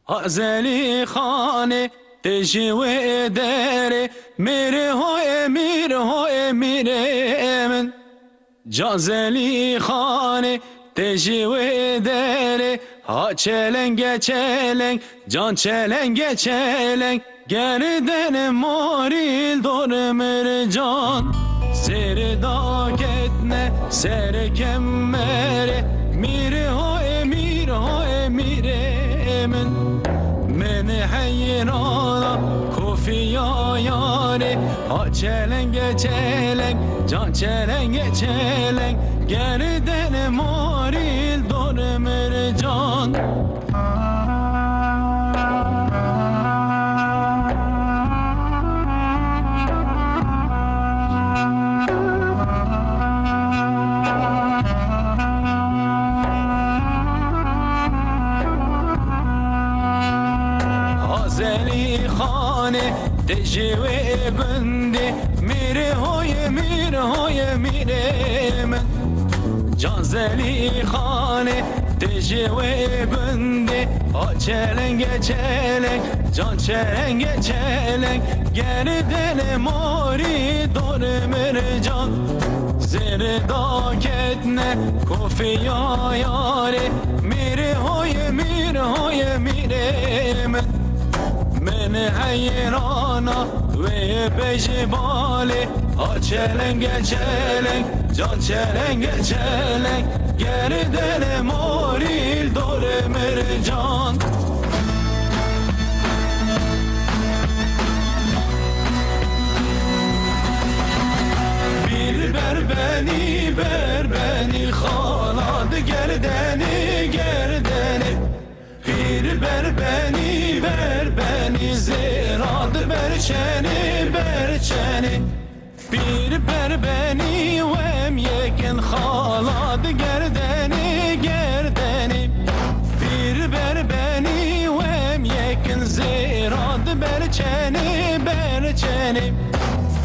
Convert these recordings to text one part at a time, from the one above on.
ازلی خانه تجوی داره میره های میره من جازلی خانه تجوی داره ها چلنگ جان چلنگ گردن موریل دور مر جان زیر داگت نه سر کمره میره من حیرانا کوفی یاره ها چلنگ جان چلنگ گردن موریل دور مر جان ازلی خانه تجوی بنده میره من جان زلی خانه تجوی بنده ها چلنگ جان چلنگ گردن موری دور مر جان زیر داکت نه کوفی یاره میره من حیرانا و بجباله ها چلنگ جان چلنگ گردن موریل دور مر جان بیر بر بنی خالاد گردنی بیر بر بنی زیراد برچنی بیر بر بنی وم یکن خالاد گردنی بیر بر بنی وم یکن زیراد برچنی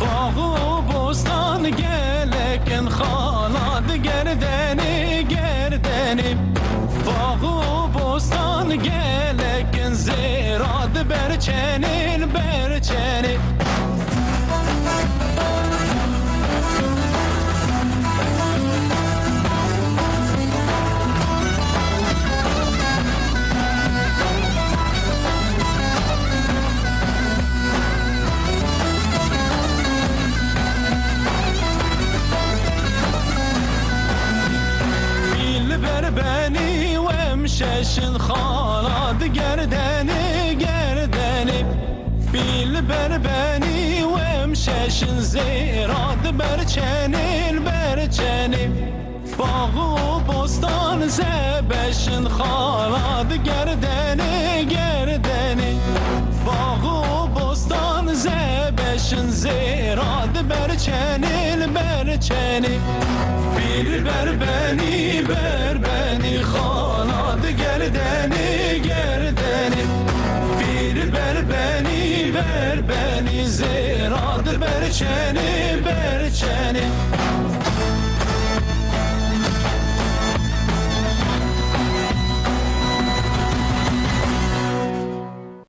باغ و بستان گلکن خالاد گردنی باغ و بستان گلکن زیراد برچنی بنی وم ششن خالاد گردنی بیل بر بنی وم ششن زیراد برچنی باغ و بستان زبشن خالاد گردنی باغ و بستان زبشن زیراد برچنی بیر بر بنی خالاد گردنی بیر بر بنی زیراد برچنی